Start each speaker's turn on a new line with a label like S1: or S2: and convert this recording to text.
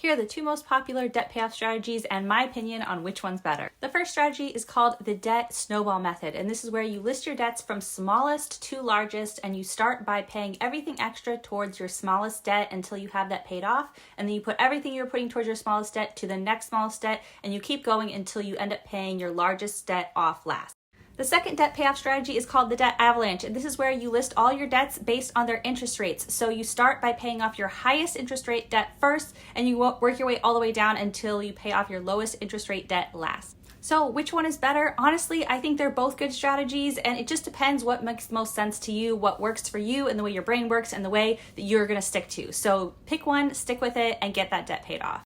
S1: Here are the two most popular debt payoff strategies and my opinion on which one's better. The first strategy is called the debt snowball method, and this is where you list your debts from smallest to largest, and you start by paying everything extra towards your smallest debt until you have that paid off, and then you put everything you're putting towards your smallest debt to the next smallest debt, and you keep going until you end up paying your largest debt off last. The second debt payoff strategy is called the debt avalanche, and this is where you list all your debts based on their interest rates. So you start by paying off your highest interest rate debt first, and you work your way all the way down until you pay off your lowest interest rate debt last. So which one is better? Honestly, I think they're both good strategies, and it just depends what makes most sense to you, what works for you, and the way your brain works, and the way that you're gonna stick to. So pick one, stick with it, and get that debt paid off.